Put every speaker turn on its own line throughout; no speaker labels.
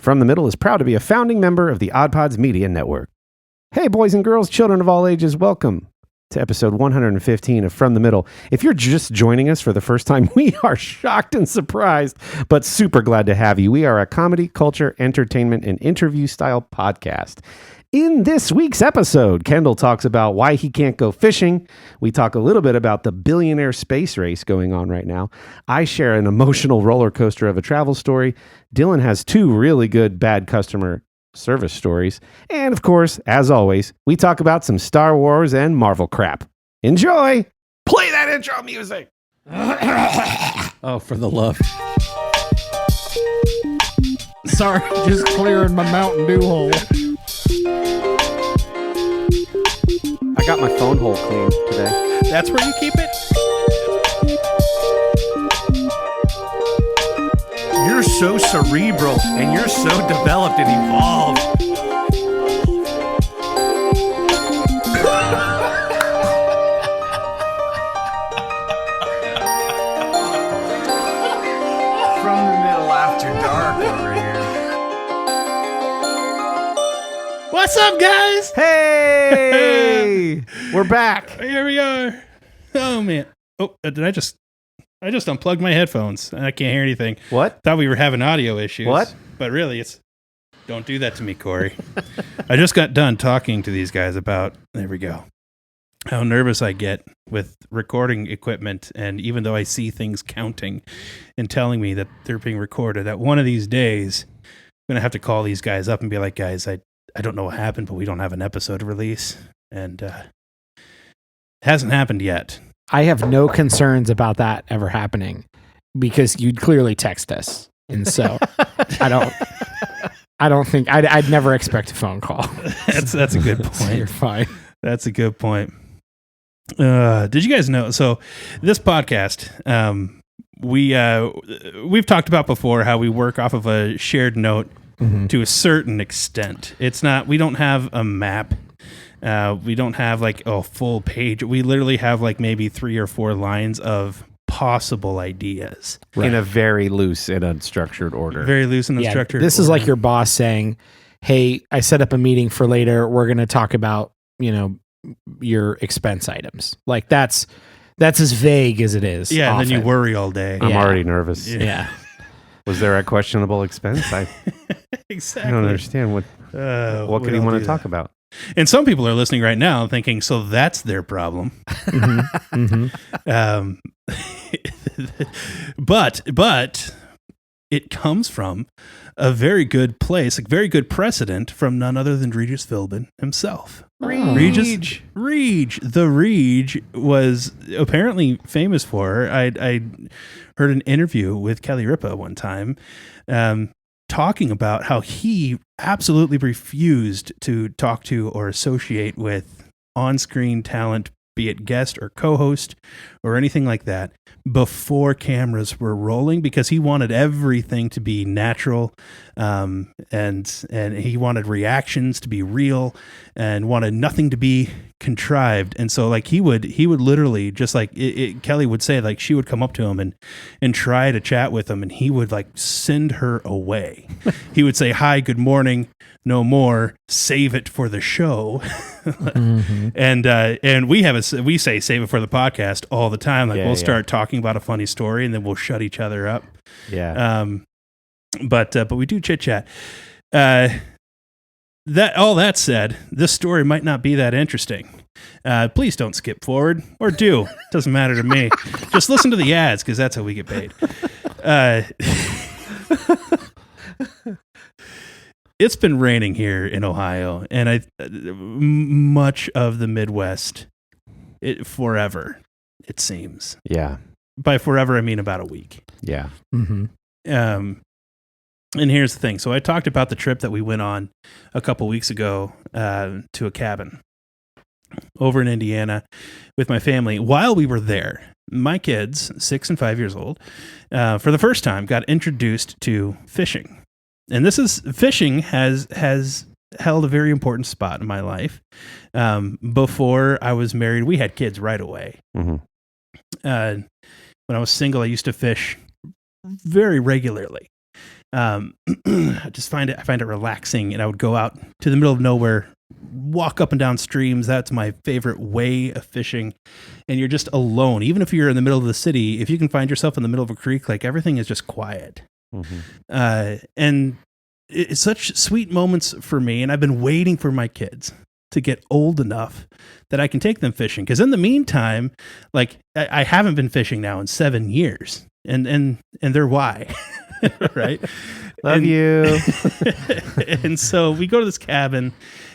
From the Middle is proud to be a founding member of the Odd Pods Media Network. Hey, boys and girls, children of all ages, welcome to episode 115 of From the Middle. If you're just joining us for the first time, we are shocked and surprised, but super glad to have you. We are a comedy, culture, entertainment, and interview-style podcast. In this week's episode, Kendall talks about why he can't go fishing. We talk a little bit about the billionaire space race going on right now. I share an emotional roller coaster of a travel story. Dylan has two really good bad customer service stories. And of course, as always, we talk about some Star Wars and Marvel crap. Enjoy! Play that intro music!
Oh, for the love.
Sorry, just clearing my Mountain Dew hole.
I got my phone hole cleaned today.
That's where you keep it? You're so cerebral and you're so developed and evolved.
From the Middle after dark over here.
What's up, guys?
Hey! We're back.
Here we are. Oh, man. Oh, I just unplugged my headphones and I can't hear anything.
What?
Thought we were having audio issues.
What?
But really, don't do that to me, Corey. I just got done talking to these guys about, there we go, how nervous I get with recording equipment. And even though I see things counting and telling me that they're being recorded, that one of these days, I'm going to have to call these guys up and be like, guys, I don't know what happened, but we don't have an episode to release. And it hasn't happened yet.
I have no concerns about that ever happening because you'd clearly text us. And so I don't think I'd never expect a phone call.
That's a good point.
So you're fine.
That's a good point. Did you guys know? So this podcast, we've talked about before how we work off of a shared note to a certain extent. We don't have a map. We don't have like a full page. We literally have like maybe 3 or 4 lines of possible ideas.
Right. In a very loose and unstructured order.
Very loose and unstructured.
This is like your boss saying, hey, I set up a meeting for later. We're going to talk about, your expense items. Like that's as vague as it is.
Yeah.
Often.
And then you worry all day.
I'm already nervous.
Yeah.
Was there a questionable expense?
Exactly.
I don't understand what could he want to talk about?
And some people are listening right now thinking, so that's their problem. But it comes from a very good place, a very good precedent from none other than Regis Philbin himself. Reg. The Reg was apparently famous for, I heard an interview with Kelly Ripa one time, talking about how he absolutely refused to talk to or associate with on-screen talent, be it guest or co-host or anything like that, before cameras were rolling, because he wanted everything to be natural, and he wanted reactions to be real and wanted nothing to be contrived. And so like he would literally just like Kelly would say, like she would come up to him and try to chat with him, and he would like send her away. He would say, hi, good morning, no more, save it for the show. And we say save it for the podcast all the time. Like we'll start talking about a funny story and then we'll shut each other up.
Yeah.
But we do chit chat. That said, this story might not be that interesting. Please don't skip forward, or do. Doesn't matter to me. Just listen to the ads, because that's how we get paid. It's been raining here in Ohio, and much of the Midwest, forever, it seems.
Yeah.
By forever, I mean about a week.
Yeah.
Mm-hmm.
And here's the thing. So I talked about the trip that we went on a couple weeks ago to a cabin over in Indiana with my family. While we were there, my kids, 6 and 5 years old, for the first time got introduced to fishing. And fishing has held a very important spot in my life. Before I was married, we had kids right away.
Mm-hmm.
When I was single, I used to fish very regularly. I find it relaxing, and I would go out to the middle of nowhere, walk up and down streams. That's my favorite way of fishing. And you're just alone. Even if you're in the middle of the city, if you can find yourself in the middle of a creek, like everything is just quiet. And it's such sweet moments for me. And I've been waiting for my kids to get old enough that I can take them fishing. Because in the meantime, like I haven't been fishing now in 7 years, and they're why, right?
Love you.
And so we go to this cabin,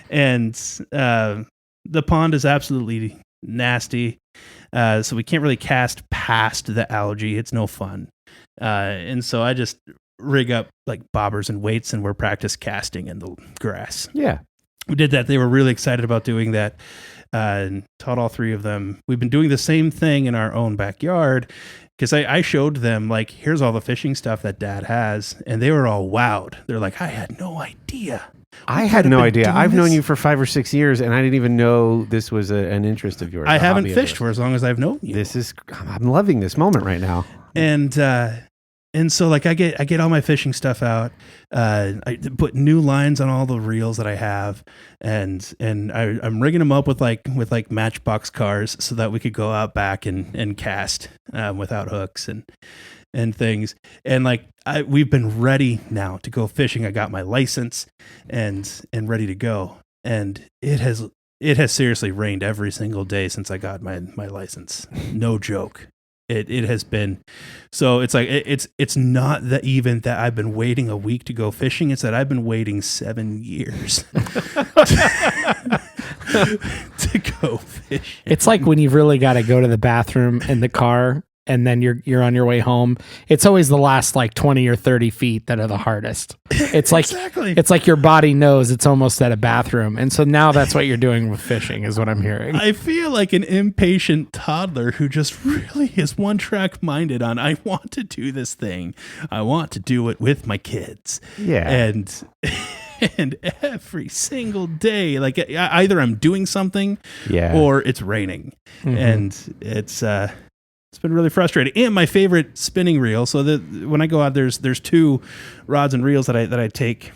and the pond is absolutely nasty. So we can't really cast past the algae. It's no fun. And so I just rig up like bobbers and weights, and we're practice casting in the grass.
Yeah.
We did that. They were really excited about doing that. And taught all 3 of them. We've been doing the same thing in our own backyard, because I showed them, like, here's all the fishing stuff that Dad has. And they were all wowed. They're like, I had no idea.
I had no idea. I've known you for 5 or 6 years, and I didn't even know this was an interest of yours.
I haven't fished for as long as I've known you.
I'm loving this moment right now.
And so like I get all my fishing stuff out. I put new lines on all the reels that I have, and I'm rigging them up with like matchbox cars so that we could go out back and cast without hooks and things. And like we've been ready now to go fishing. I got my license and ready to go. And it has seriously rained every single day since I got my license. No joke. It has been. So it's like it's not that even that I've been waiting a week to go fishing. It's that I've been waiting 7 years to go fishing.
It's like when you've really got to go to the bathroom in the car, and then you're on your way home. It's always the last like 20 or 30 feet that are the hardest. It's like
Exactly.
It's like your body knows it's almost at a bathroom. And so now that's what you're doing with fishing, is what I'm hearing.
I feel like an impatient toddler who just really is one track minded on, I want to do this thing. I want to do it with my kids.
Yeah.
And every single day, like either I'm doing something or it's raining. And it's been really frustrating. And my favorite spinning reel. So when I go out, there's 2 rods and reels that I take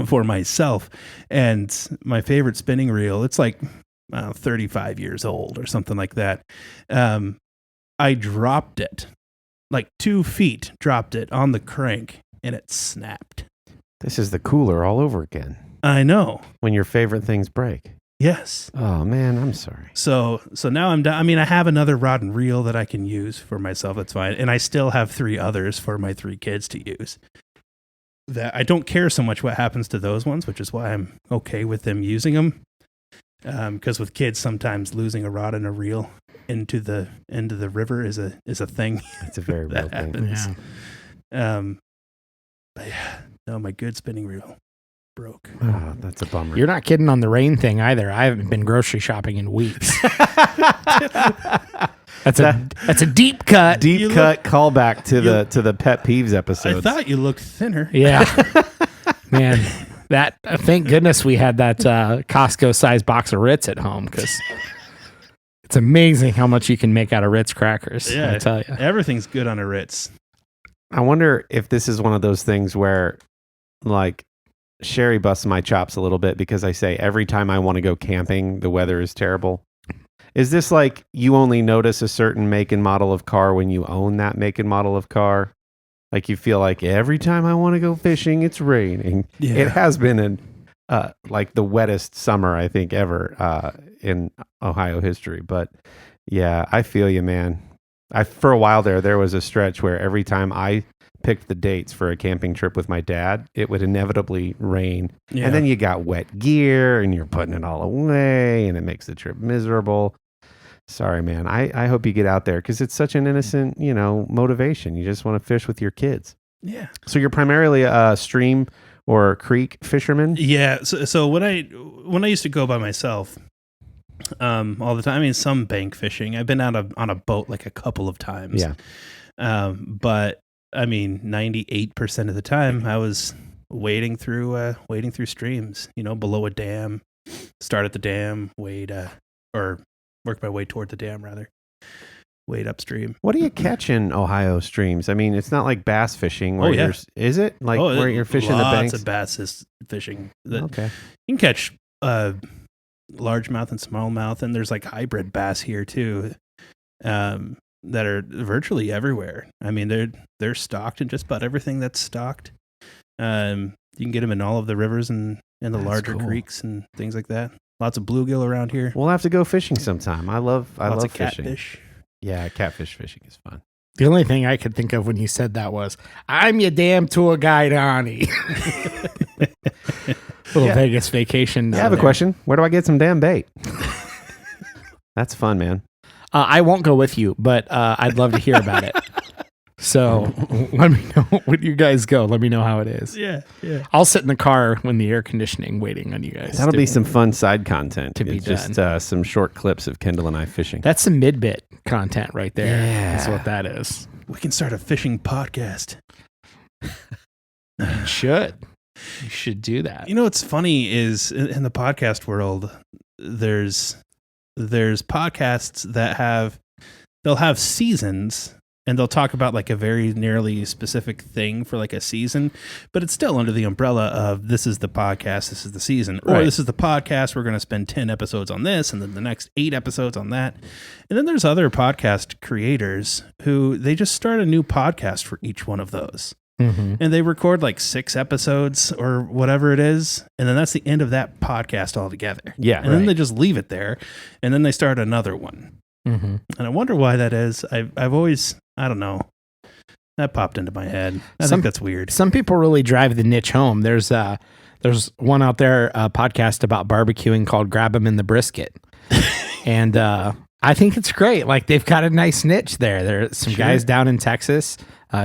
for myself. And my favorite spinning reel, it's like 35 years old or something like that. I dropped it, like 2 feet, dropped it on the crank, and it snapped.
This is the cooler all over again.
I know.
When your favorite things break.
Yes.
Oh man, I'm sorry.
So now I'm done. I mean, I have another rod and reel that I can use for myself. That's fine. And I still have 3 others for my 3 kids to use. That I don't care so much what happens to those ones, which is why I'm okay with them using them. Because with kids, sometimes losing a rod and a reel into the end of the river is a thing.
It's a very real thing.
happens. Yeah. But yeah, no, my good spinning reel broke.
Oh, that's a bummer.
You're not kidding on the rain thing either. I haven't been grocery shopping in weeks. That's a deep cut.
Deep cut callback to the pet peeves episode.
I thought you looked thinner.
Yeah. Man, that thank goodness we had that Costco sized box of Ritz at home, because it's amazing how much you can make out of Ritz crackers.
Yeah,
I tell you.
Everything's good on a Ritz.
I wonder if this is one of those things where, like, Sherry busts my chops a little bit because I say every time I want to go camping, the weather is terrible. Is this like you only notice a certain make and model of car when you own that make and model of car? Like you feel like every time I want to go fishing, it's raining.
Yeah.
It has been like the wettest summer I think ever in Ohio history. But yeah, I feel you, man. For a while there was a stretch where every time I picked the dates for a camping trip with my dad, it would inevitably rain.
Yeah.
And then you got wet gear and you're putting it all away and it makes the trip miserable. Sorry, man. I hope you get out there because it's such an innocent, motivation. You just want to fish with your kids.
Yeah.
So you're primarily a stream or creek fisherman?
Yeah. So when I used to go by myself, all the time, I mean, some bank fishing. I've been out on a boat like a couple of times.
Yeah.
But I mean, 98% of the time I was wading through streams, below a dam, start at the dam, wade, or work my way toward the dam rather. wade upstream.
What do you catch in Ohio streams? I mean, it's not like bass fishing. Where is it like where you're fishing the banks?
Lots of bass fishing.
Okay.
You can catch largemouth and smallmouth, and there's like hybrid bass here too, that are virtually everywhere. I mean, they're stocked in just about everything that's stocked. You can get them in all of the rivers and the larger creeks and things like that. Lots of bluegill around here.
We'll have to go fishing sometime. I love fishing.
Catfish.
Yeah, catfish fishing is fun.
The only thing I could think of when you said that was, I'm your damn tour guide, Arnie. Little Vegas vacation.
I have a question. Where do I get some damn bait? That's fun, man.
I won't go with you, but I'd love to hear about it. So let me know when you guys go. Let me know how it is.
Yeah.
I'll sit in the car when the air conditioning waiting on you guys.
That'll be some fun side content.
To be
just some short clips of Kendall and I fishing.
That's some mid-bit content right there.
Yeah.
That's what that is.
We can start a fishing podcast.
You should. You should do that.
You know what's funny is in the podcast world, there's podcasts that they'll have seasons. And they'll talk about like a very nearly specific thing for like a season, but it's still under the umbrella of this is the podcast, this is the season, or this is the podcast. We're going to spend 10 episodes on this and then the next 8 episodes on that. And then there's other podcast creators who they just start a new podcast for each one of those.
Mm-hmm.
And they record like 6 episodes or whatever it is. And then that's the end of that podcast altogether.
Yeah.
And then they just leave it there. And then they start another one.
Mm-hmm.
And I wonder why that is. I've always, I don't know. That popped into my head. I think that's weird.
Some people really drive the niche home. There's one out there, a podcast about barbecuing called Grab 'em in the Brisket. And I think it's great. Like they've got a nice niche there. There's some guys down in Texas.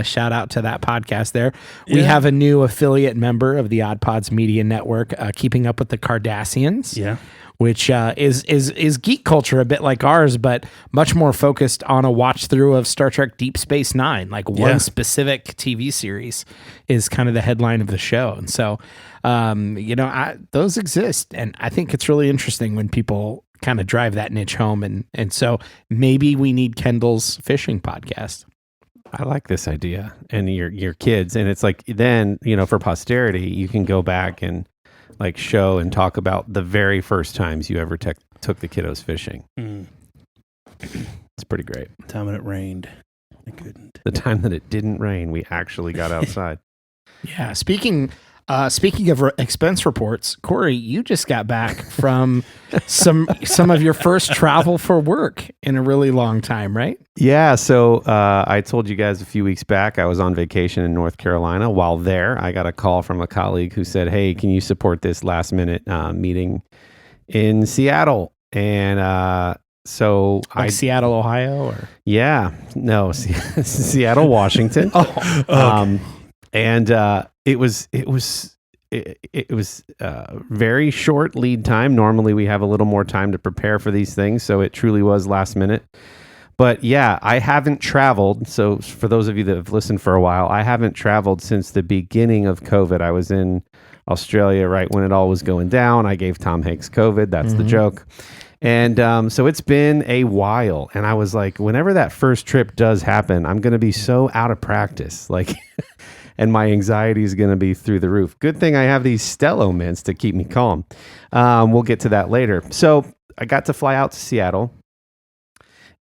Shout out to that podcast there. We have a new affiliate member of the Odd Pods Media Network, Keeping Up with the Kardashians.
Yeah.
Which is geek culture a bit like ours, but much more focused on a watch through of Star Trek Deep Space Nine. Like one specific TV series is kind of the headline of the show. And so, those exist. And I think it's really interesting when people kind of drive that niche home. And so maybe we need Kendall's fishing podcast.
I like this idea. And your kids. And it's like, then, for posterity, you can go back and like show and talk about the very first times you ever took the kiddos fishing. It's pretty great.
The time when it rained, I couldn't.
The time that it didn't rain, we actually got outside.
Yeah. Speaking of expense reports, Corey, you just got back from some of your first travel for work in a really long time, right?
Yeah. So I told you guys a few weeks back, I was on vacation in North Carolina. While there, I got a call from a colleague who said, "Hey, can you support this last minute meeting in Seattle?" And so
Seattle, Ohio, or
Seattle, Washington.
Okay.
It was very short lead time. Normally we have a little more time to prepare for these things. So it truly was last minute. But yeah, I haven't traveled. So for those of you that have listened for a while, I haven't traveled since the beginning of COVID. I was in Australia right when it all was going down. I gave Tom Hanks COVID. That's the joke. And so it's been a while. And I was like, whenever that first trip does happen, I'm going to be so out of practice. Like... and my anxiety is going to be through the roof. Good thing I have these Stello mints to keep me calm. We'll get to that later. So I got to fly out to Seattle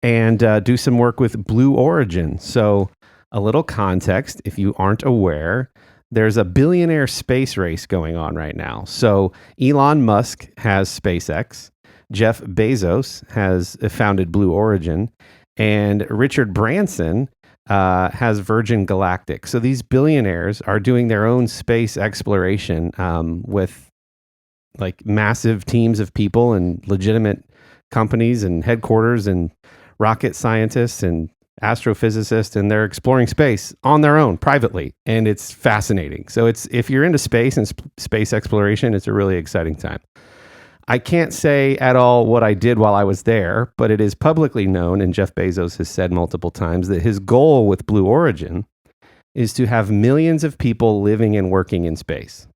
and do some work with Blue Origin. So a little context, if you aren't aware, there's a billionaire space race going on right now. So Elon Musk has SpaceX, Jeff Bezos has founded Blue Origin, and Richard Branson has Virgin Galactic. So these billionaires are doing their own space exploration with like massive teams of people and legitimate companies and headquarters and rocket scientists and astrophysicists, and they're exploring space on their own privately. And it's fascinating. So if you're into space and space exploration, it's a really exciting time. I can't say at all what I did while I was there, but it is publicly known, and Jeff Bezos has said multiple times, that his goal with Blue Origin is to have millions of people living and working in space.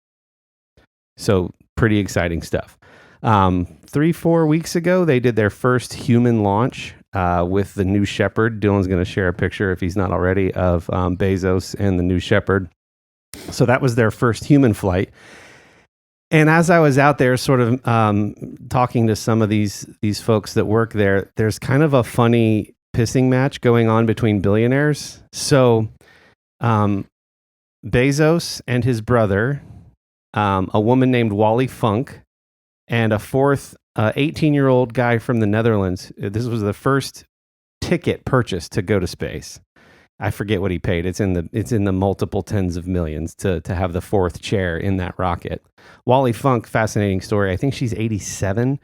So pretty exciting stuff. 3-4 weeks ago, they did their first human launch with the New Shepard. Dylan's going to share a picture, if he's not already, of Bezos and the New Shepard. So that was their first human flight. And as I was out there sort of talking to some of these folks that work there, there's kind of a funny pissing match going on between billionaires. So Bezos and his brother, a woman named Wally Funk, and a fourth 18-year-old guy from the Netherlands. This was the first ticket purchased to go to space. I forget what he paid. It's in the multiple tens of millions to have the fourth chair in that rocket. Wally Funk, fascinating story. I think she's 87.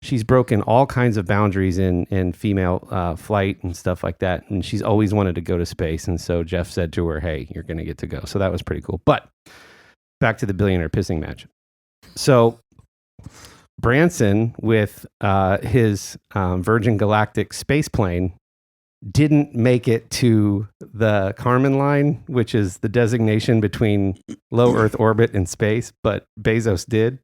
She's broken all kinds of boundaries in female flight and stuff like that. And she's always wanted to go to space. And so Jeff said to her, hey, you're going to get to go. So that was pretty cool. But back to the billionaire pissing match. So Branson, with his Virgin Galactic space plane, didn't make it to the Kármán line, which is the designation between low Earth orbit and space, but Bezos did.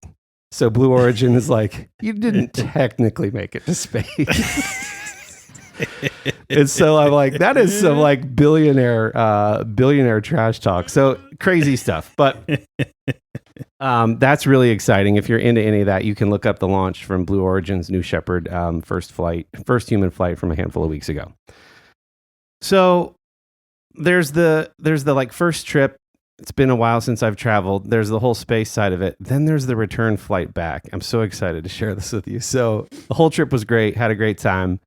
So Blue Origin is like, you didn't technically make it to space. And so I'm like, that is some like billionaire trash talk. So crazy stuff. But that's really exciting. If you're into any of that, you can look up the launch from Blue Origin's New Shepard first human flight from a handful of weeks ago. So there's the like first trip. It's been a while since I've traveled. There's the whole space side of it. Then there's the return flight back. I'm so excited to share this with you. So the whole trip was great. Had a great time.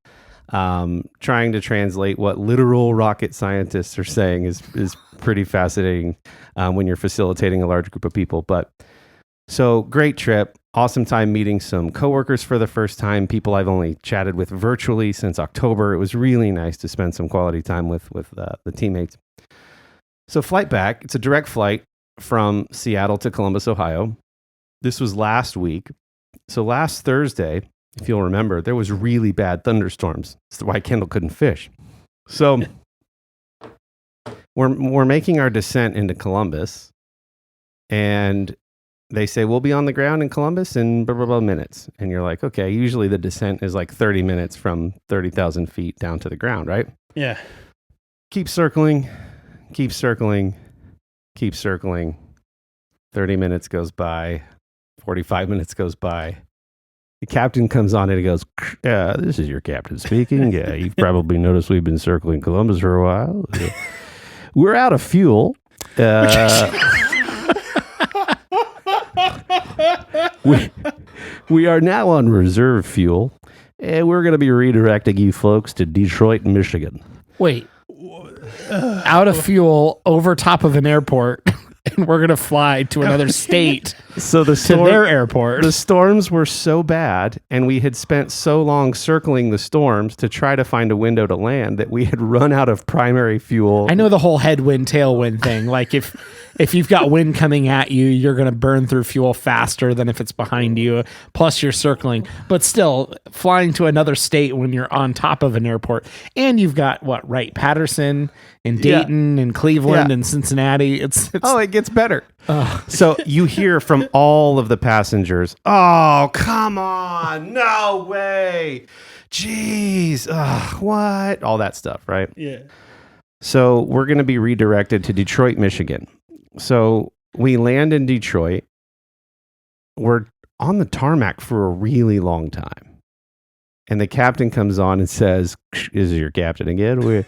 Trying to translate what literal rocket scientists are saying is pretty fascinating when you're facilitating a large group of people. But so great trip. Awesome time meeting some coworkers for the first time, people I've only chatted with virtually since October. It was really nice to spend some quality time with the teammates. So flight back, it's a direct flight from Seattle to Columbus, Ohio. This was last week. So last Thursday, if you'll remember, there was really bad thunderstorms. That's why Kendall couldn't fish. So we're making our descent into Columbus, and they say, we'll be on the ground in Columbus in blah, blah, blah minutes. And you're like, okay, usually the descent is like 30 minutes from 30,000 feet down to the ground, right?
Yeah.
Keep circling. 30 minutes goes by. 45 minutes goes by. The captain comes on and he goes, this is your captain speaking. Yeah, you've probably noticed we've been circling Columbus for a while. We're out of fuel. We are now on reserve fuel, and we're going to be redirecting you folks to Detroit, Michigan.
Wait, out of fuel over top of an airport, and we're going to fly to another state
to
their airport.
The storms were so bad, and we had spent so long circling the storms to try to find a window to land that we had run out of primary fuel.
I know the whole headwind, tailwind thing. Like if you've got wind coming at you, you're going to burn through fuel faster than if it's behind you. Plus you're circling, but still flying to another state when you're on top of an airport, and you've got Patterson and Dayton and Cleveland and Cincinnati. It's
it gets better. So you hear from all of the passengers, oh, come on, no way, jeez, what? All that stuff, right?
Yeah.
So we're going to be redirected to Detroit, Michigan. So we land in Detroit. We're on the tarmac for a really long time. And the captain comes on and says, this is your captain again.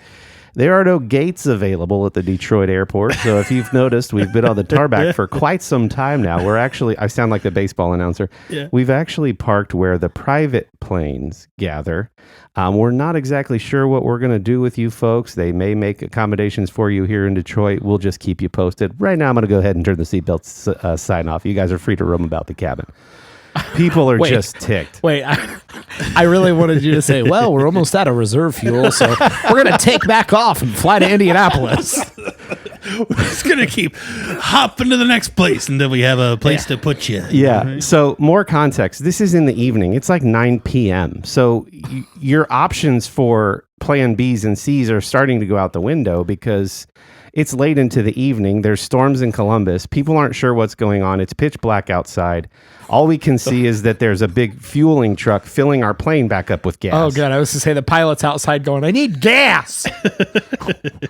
There are no gates available at the Detroit airport. So if you've noticed, we've been on the tarmac for quite some time now. I sound like the baseball announcer.
Yeah.
We've actually parked where the private planes gather. We're not exactly sure what we're going to do with you folks. They may make accommodations for you here in Detroit. We'll just keep you posted. Right now, I'm going to go ahead and turn the seatbelt sign off. You guys are free to roam about the cabin. People are just ticked.
Wait, I really wanted you to say, well, we're almost out of reserve fuel, so we're going to take back off and fly to Indianapolis.
We're just going to keep hopping to the next place until we have a place to put you.
Yeah.
Right?
So more context. This is in the evening. It's like 9 p.m. So your options for plan Bs and Cs are starting to go out the window because It's late into the evening. There's storms in Columbus. People aren't sure what's going on. It's pitch black outside. All we can see is that there's a big fueling truck filling our plane back up with gas.
Oh, God. I was to say the pilot's outside going, I need gas.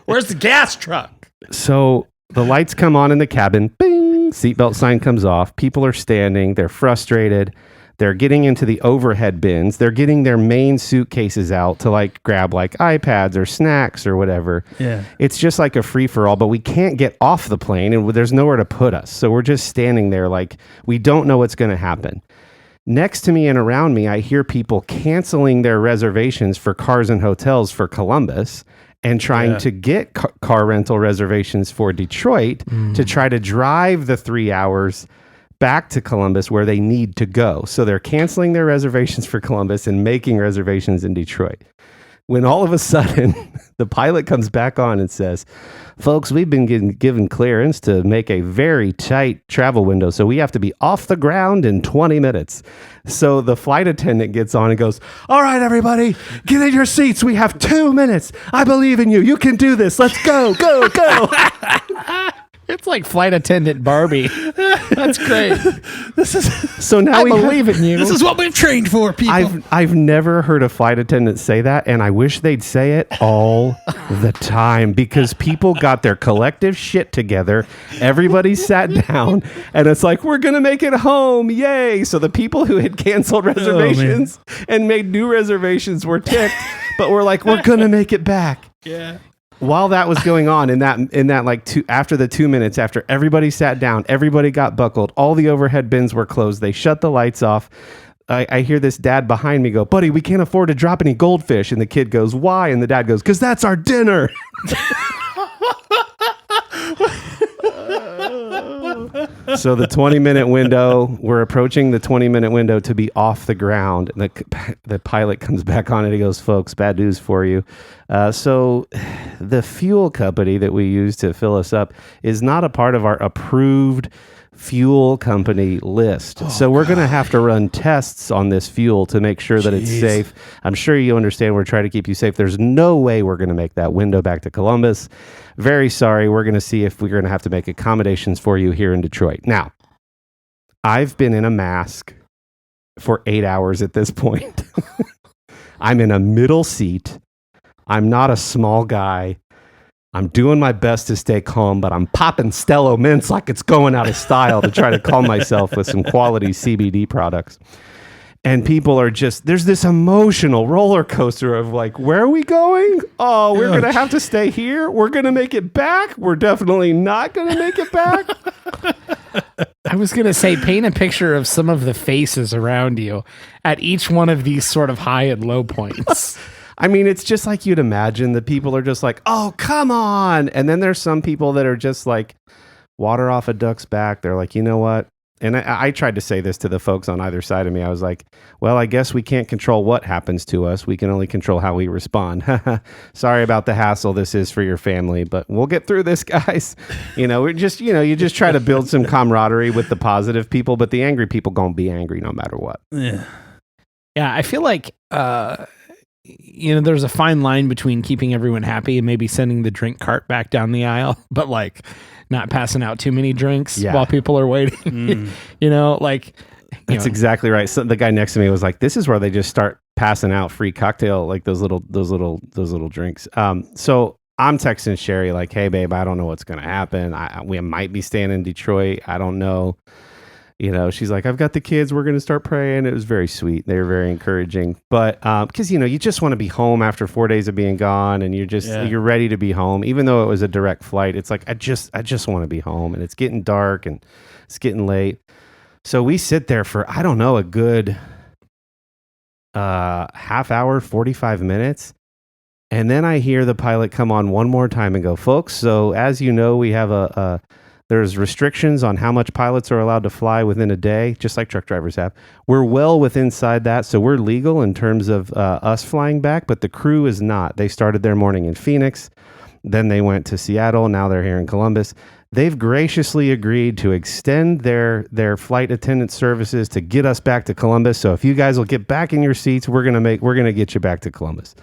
Where's the gas truck?
So the lights come on in the cabin. Bing! Seatbelt sign comes off. People are standing. They're frustrated. They're getting into the overhead bins. They're getting their main suitcases out to like grab like iPads or snacks or whatever.
Yeah.
It's just like a free for all, but we can't get off the plane and there's nowhere to put us. So we're just standing there like we don't know what's going to happen. Next to me and around me, I hear people canceling their reservations for cars and hotels for Columbus and trying to get car rental reservations for Detroit to try to drive the 3 hours back to Columbus where they need to go. So they're canceling their reservations for Columbus and making reservations in Detroit. When all of a sudden the pilot comes back on and says, folks, we've been given clearance to make a very tight travel window. So we have to be off the ground in 20 minutes. So the flight attendant gets on and goes, all right, everybody, get in your seats. We have 2 minutes. I believe in you. You can do this. Let's go, go, go.
It's like flight attendant Barbie. That's great.
So now
I believe in you.
This is what we've trained for, people.
I've never heard a flight attendant say that, and I wish they'd say it all the time because people got their collective shit together. Everybody sat down, and it's like, we're going to make it home. Yay. So the people who had canceled reservations and made new reservations were ticked, but we're like, we're going to make it back.
Yeah.
While that was going on in that like after the 2 minutes, after everybody sat down, everybody got buckled, all the overhead bins were closed. They shut the lights off. I hear this dad behind me go, buddy, we can't afford to drop any goldfish. And the kid goes, why? And the dad goes, because that's our dinner. So the 20-minute window, we're approaching the 20-minute window to be off the ground. And the pilot comes back on and he goes, folks, bad news for you. So the fuel company that we use to fill us up is not a part of our approved fuel company list. So we're going to have to run tests on this fuel to make sure that it's safe. I'm sure you understand we're trying to keep you safe. There's no way we're going to make that window back to Columbus. Very sorry. We're going to see if we're going to have to make accommodations for you here in Detroit. Now, I've been in a mask for 8 hours at this point. I'm in a middle seat. I'm not a small guy. I'm doing my best to stay calm, but I'm popping Stello mints like it's going out of style to try to calm myself with some quality CBD products. And people are just, there's this emotional roller coaster of like, where are we going? Oh, we're going to have to stay here. We're going to make it back. We're definitely not going to make it back.
I was going to say, paint a picture of some of the faces around you at each one of these sort of high and low points.
I mean, it's just like you'd imagine. The people are just like, oh, come on. And then there's some people that are just like water off a duck's back. They're like, you know what? And I tried to say this to the folks on either side of me. I was like, well, I guess we can't control what happens to us. We can only control how we respond. Sorry about the hassle this is for your family, but we'll get through this, guys. We're just, you just try to build some camaraderie with the positive people, but the angry people going to be angry no matter what.
Yeah.
Yeah, I feel like, there's a fine line between keeping everyone happy and maybe sending the drink cart back down the aisle, but like not passing out too many drinks while people are waiting.
That's exactly right. So the guy next to me was like, this is where they just start passing out free cocktail, like those little drinks. So I'm texting Sherry like, hey babe, I don't know what's going to happen. We might be staying in Detroit. I don't know. She's like, I've got the kids. We're going to start praying. It was very sweet. They were very encouraging. But because, you just want to be home after 4 days of being gone and you're ready to be home. Even though it was a direct flight, it's like, I just want to be home, and it's getting dark and it's getting late. So we sit there for, I don't know, a good half hour, 45 minutes. And then I hear the pilot come on one more time and go, folks, so as you know, we have there's restrictions on how much pilots are allowed to fly within a day, just like truck drivers have. We're well within that, so we're legal in terms of us flying back, but the crew is not. They started their morning in Phoenix, then they went to Seattle, now they're here in Columbus. They've graciously agreed to extend their flight attendant services to get us back to Columbus. So if you guys will get back in your seats, we're gonna get you back to Columbus.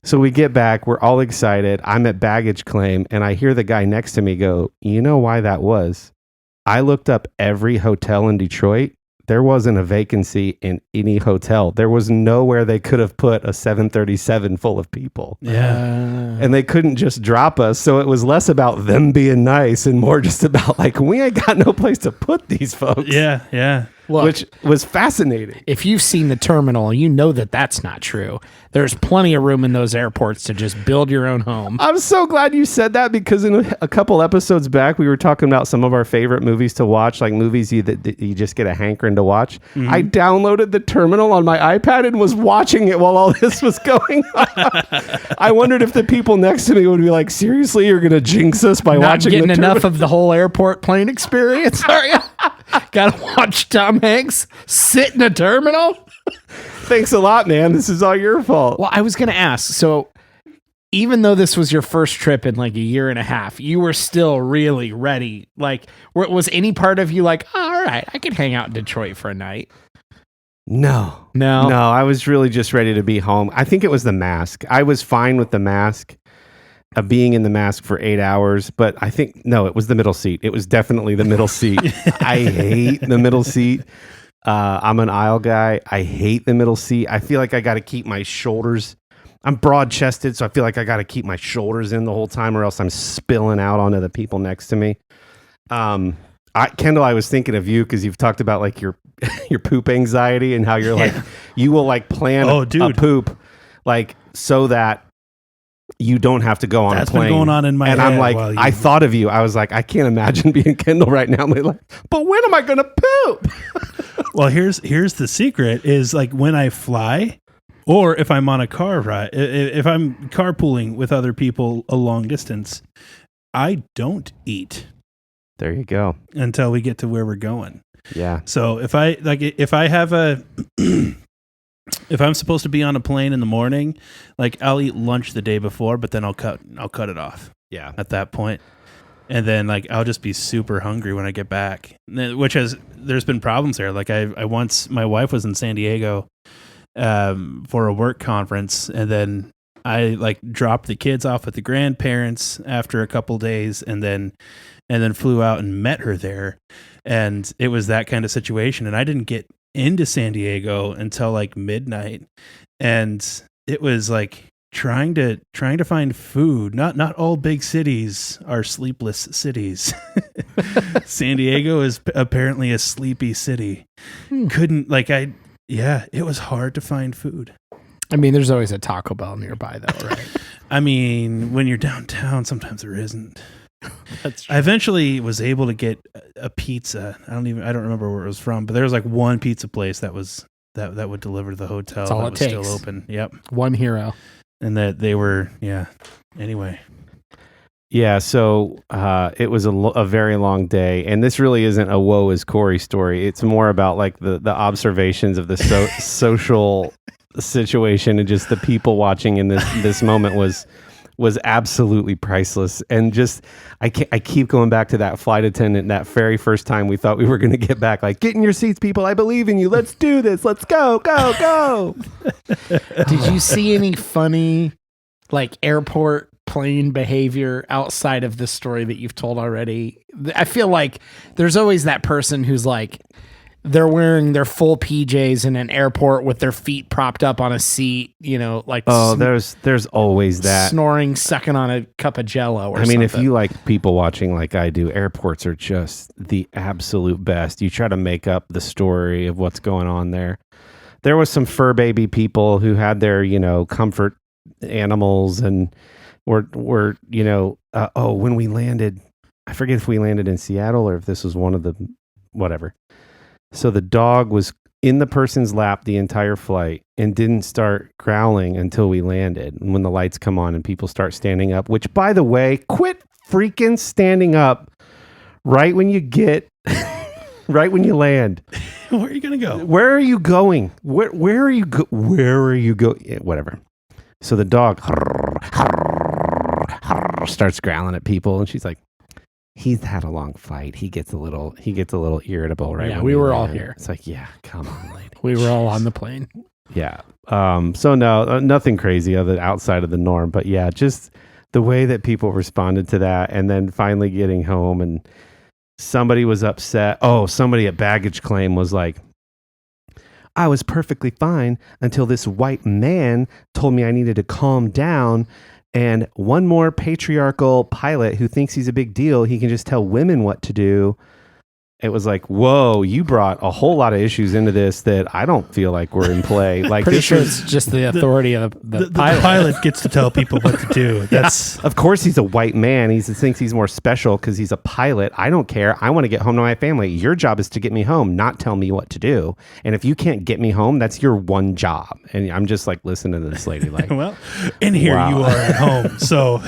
So we get back, we're all excited. I'm at baggage claim, and I hear the guy next to me go, "You know why that was? I looked up every hotel in Detroit. There wasn't a vacancy in any hotel. There was nowhere they could have put a 737 full of people. And they couldn't just drop us. So it was less about them being nice and more just about like, we ain't got no place to put these folks."
Yeah, yeah.
Look,
which was fascinating.
if you've seen the terminal, you know that that's not true. There's plenty of room in those airports to just build your own home.
I'm so glad you said that because in a couple episodes back, we were talking about some of our favorite movies to watch, like movies that you just get a hankering to watch. Mm-hmm. I downloaded the terminal on my iPad and was watching it while all this was going on. I wondered if the people next to me would be like, seriously, you're going to jinx us by
Not
watching
getting
the
enough of the whole airport plane experience, are you? Gotta watch Tom Hanks sit in a terminal?
Thanks a lot, man. This is all your fault.
Well, I was going to ask, so even though this was your first trip in like a year and a half, you were still really ready. Like, was any part of you like, oh, all right, I could hang out in Detroit for a night?
No. I was really just ready to be home. I think it was the mask. I was fine with the mask, being in the mask for 8 hours, but I think, no, it was the middle seat. It was definitely the middle seat. I hate the middle seat. I'm an aisle guy. I hate the middle seat. I feel like I got to keep my shoulders. I'm broad chested, so I feel like I got to keep my shoulders in the whole time or else I'm spilling out onto the people next to me. Kendall, I was thinking of you because you've talked about like your poop anxiety and how you're like, you will like plan a poop like so that you don't have to go on a plane. That's been
going on in my head.
And I'm like, I thought of you. I was like, I can't imagine being Kendall right now. I'm like, but when am I going to poop?
Well, here's the secret is like when I fly or if I'm on a car ride, if I'm carpooling with other people a long distance, I don't eat.
There you go.
Until we get to where we're going.
Yeah.
So if I have a if I'm supposed to be on a plane in the morning, like I'll eat lunch the day before, but then I'll cut it off.
Yeah.
At that point. And then like I'll just be super hungry when I get back. There's been problems there. Like I once, my wife was in San Diego for a work conference, and then I like dropped the kids off at the grandparents after a couple days, and then flew out and met her there. And it was that kind of situation. And I didn't get into San Diego until like midnight. And it was like trying to find food. Not all big cities are sleepless cities. San Diego is apparently a sleepy city. It was hard to find food.
I mean, there's always a Taco Bell nearby though, right?
I mean, when you're downtown, sometimes there isn't.
That's true.
I eventually was able to get a pizza. I don't remember where it was from, but there was like one pizza place that would deliver to the hotel.
That's all
that
it
was
takes.
Still open. Yep.
One hero.
And that they were, anyway.
Yeah, so it was a very long day, and this really isn't a woe is Corey story. It's more about like the observations of the social situation, and just the people watching in this moment was absolutely priceless. And just I keep going back to that flight attendant, that very first time we thought we were going to get back, like, get in your seats, people. I believe in you. Let's do this. Let's go.
Did you see any funny like airport plane behavior outside of the story that you've told already? I feel like there's always that person who's like, they're wearing their full PJs in an airport with their feet propped up on a seat, like
there's always that
snoring, sucking on a cup of Jello or something.
I mean, if you like people watching like I do, airports are just the absolute best. You try to make up the story of what's going on there. There was some fur baby people who had their, comfort animals and were when we landed, I forget if we landed in Seattle or if this was one of the whatever. So the dog was in the person's lap the entire flight and didn't start growling until we landed. And when the lights come on and people start standing up, which, by the way, quit freaking standing up right when you right when you land.
Where are you going to go?
Where are you going? Where are you going? Whatever. So the dog starts growling at people, and she's like, he's had a long flight. He gets a little irritable, right?
Yeah, we were all here.
It's like, yeah, come on, lady.
We were all on the plane.
Yeah. So no, nothing crazy other outside of the norm, but yeah, just the way that people responded to that, and then finally getting home, and somebody was upset. Oh, somebody at baggage claim was like, I was perfectly fine until this white man told me I needed to calm down. And one more patriarchal pilot who thinks he's a big deal, he can just tell women what to do. It was like, whoa, you brought a whole lot of issues into this that I don't feel like were in play. Like,
Pretty
this
sure
was,
it's just the authority of the pilot.
The pilot gets to tell people what to do. That's
of course, he's a white man. He thinks he's more special because he's a pilot. I don't care. I want to get home to my family. Your job is to get me home, not tell me what to do. And if you can't get me home, that's your one job. And I'm just like listening to this lady like,
well, and here
Wow.
you are at home. So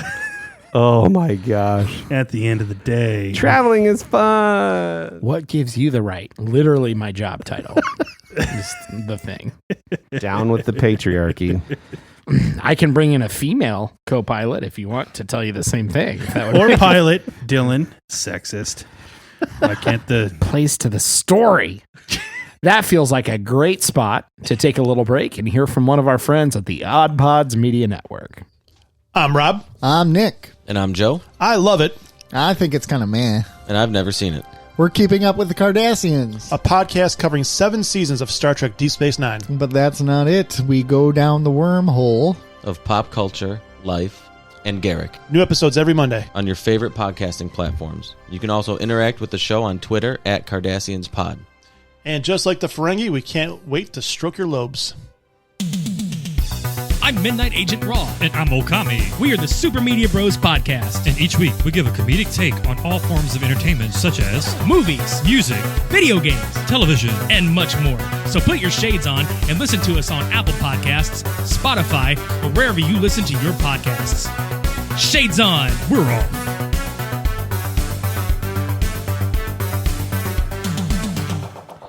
oh my gosh.
at the end of the day,
Traveling is fun.
What gives you the right? Literally my job title is the thing.
Down with the patriarchy.
I can bring in a female co-pilot if you want to tell you the same thing. If that would
or pilot Dylan, sexist. Why can't the
plays to the story. That feels like a great spot to take a little break and hear from one of our friends at the Odd Pods Media Network.
I'm Rob.
I'm Nick.
And I'm Joe,
I love it.
I think it's kind of meh.
and I've never seen it.
We're keeping up with the Kardashians.
A podcast covering 7 seasons of Star Trek Deep Space Nine.
But that's not it. We go down the wormhole.
Of pop culture, life, and Garrick
New episodes every Monday.
on your favorite podcasting platforms. You can also interact with the show on Twitter at KardashiansPod.
And just like the Ferengi, we can't wait to stroke your lobes.
I'm Midnight Agent Raw. And I'm Okami. We are the Super Media Bros Podcast. And each week, we give a comedic take on all forms of entertainment, such as movies, music, video games, television, and much more. So put your shades on and listen to us on Apple Podcasts, Spotify, or wherever you listen to your podcasts. Shades on. We're on.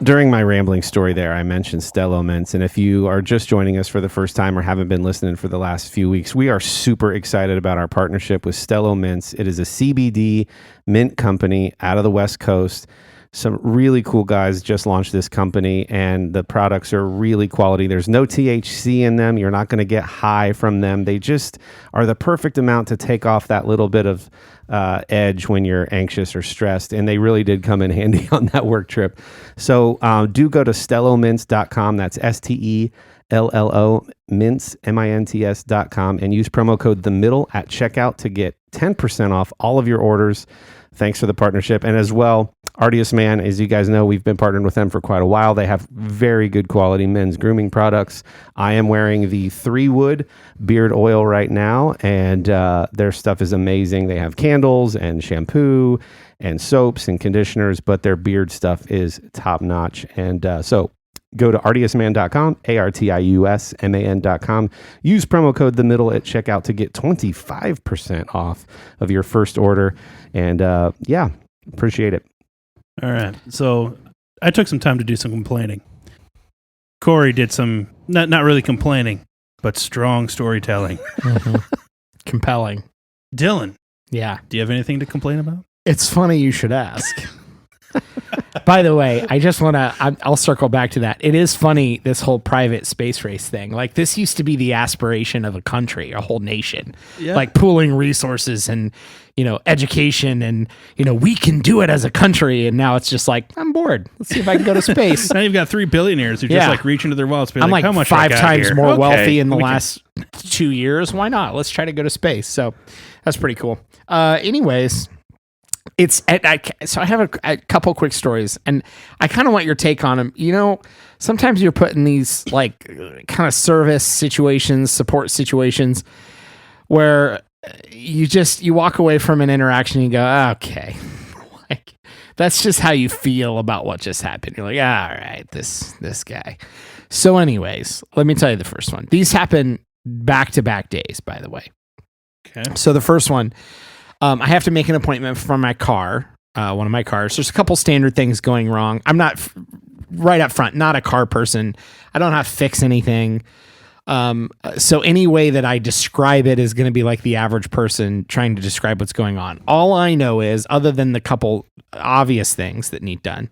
During my rambling story there, I mentioned Stello Mints. And if you are just joining us for the first time or haven't been listening for the last few weeks, we are super excited about our partnership with Stello Mints. It is a CBD mint company out of the West Coast. Some really cool guys just launched this company, and the products are really quality. There's no THC in them. You're not going to get high from them. They just are the perfect amount to take off that little bit of edge when you're anxious or stressed. And they really did come in handy on that work trip. So do go to stellomints.com. That's STELLO mints, MINTS.com, and use promo code The Middle at checkout to get 10% off all of your orders. Thanks for the partnership. And as well, Artius Man, as you guys know, we've been partnered with them for quite a while. They have very good quality men's grooming products. I am wearing the 3-Wood beard oil right now, and their stuff is amazing. They have candles and shampoo and soaps and conditioners, but their beard stuff is top notch. And so go to artiusman.com, ARTIUSMAN.com. Use promo code The Middle at checkout to get 25% off of your first order. And yeah, appreciate it.
All right. So I took some time to do some complaining. Corey did some, not really complaining, but strong storytelling.
Compelling.
Dylan,
Yeah.
do you have anything to complain about?
It's funny you should ask. By the way, I just want to, I'll circle back to that. It is funny, this whole private space race thing. Like, this used to be the aspiration of a country, a whole nation,
Yeah.
like pooling resources and, education and, we can do it as a country. And now it's just like, I'm bored. Let's see if I can go to space.
Now you've got 3 billionaires who just
Yeah.
like reach into their wallets.
I'm like
how much I
5
got
times
here?
more
Okay,
wealthy in the
we can-
last 2 years. Why not? Let's try to go to space. So that's pretty cool. Anyways, so I have a couple quick stories, and I kind of want your take on them. Sometimes you're put in these like kind of service situations, support situations, where you walk away from an interaction and you go, okay, like that's just how you feel about what just happened. You're like, all right, this guy. So anyways, let me tell you the first one. These happen back-to-back days, by the way.
Okay.
So the first one, I have to make an appointment for my car, one of my cars. There's a couple standard things going wrong. I'm not right up front, not a car person. I don't have to fix anything. So any way that I describe it is going to be like the average person trying to describe what's going on. All I know is, other than the couple obvious things that need done,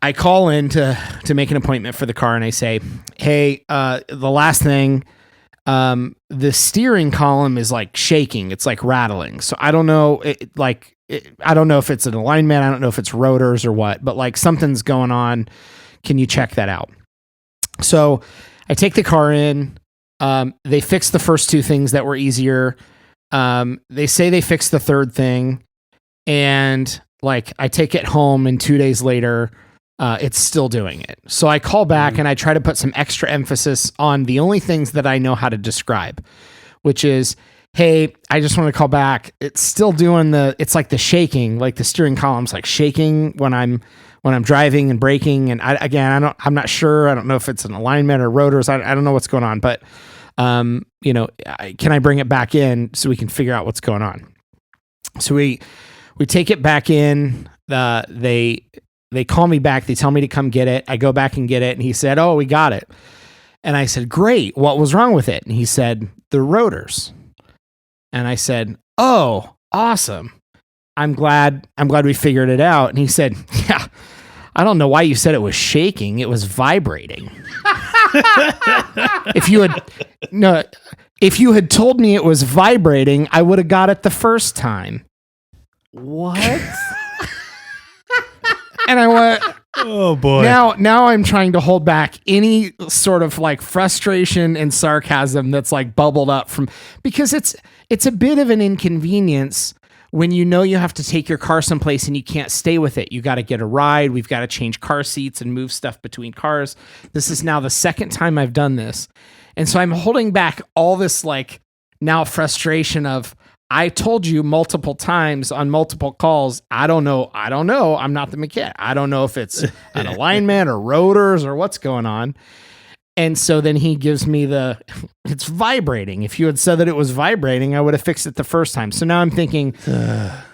I call in to make an appointment for the car, and I say, hey, the last thing, the steering column is like shaking. It's like rattling. So I don't know, I don't know if it's an alignment. I don't know if it's rotors or what, but like something's going on. Can you check that out? So I take the car in. They fixed the first two things that were easier. They say they fixed the third thing, and like I take it home, and 2 days later, it's still doing it. So I call back and I try to put some extra emphasis on the only things that I know how to describe, which is, hey, I just want to call back. It's still doing it's like the shaking, like the steering column's like shaking when I'm driving and braking. And I'm not sure. I don't know if it's an alignment or rotors. I don't know what's going on, but, can I bring it back in so we can figure out what's going on? So we take it back in. They call me back. They tell me to come get it. I go back and get it. And he said, oh, we got it. And I said, great. What was wrong with it? And he said, the rotors. And I said, oh, awesome. I'm glad we figured it out. And he said, yeah, I don't know why you said it was shaking. It was vibrating. If you had told me it was vibrating, I would have got it the first time.
What?
And I went,
Oh boy.
Now I'm trying to hold back any sort of like frustration and sarcasm that's like bubbled up because it's a bit of an inconvenience when you know you have to take your car someplace and you can't stay with it. You got to get a ride. We've got to change car seats and move stuff between cars. This is now the second time I've done this. And so I'm holding back all this like now frustration of, I told you multiple times on multiple calls, I don't know. I'm not the mechanic. I don't know if it's an alignment or rotors or what's going on. And so then he gives me it's vibrating. If you had said that it was vibrating, I would have fixed it the first time. So now I'm thinking,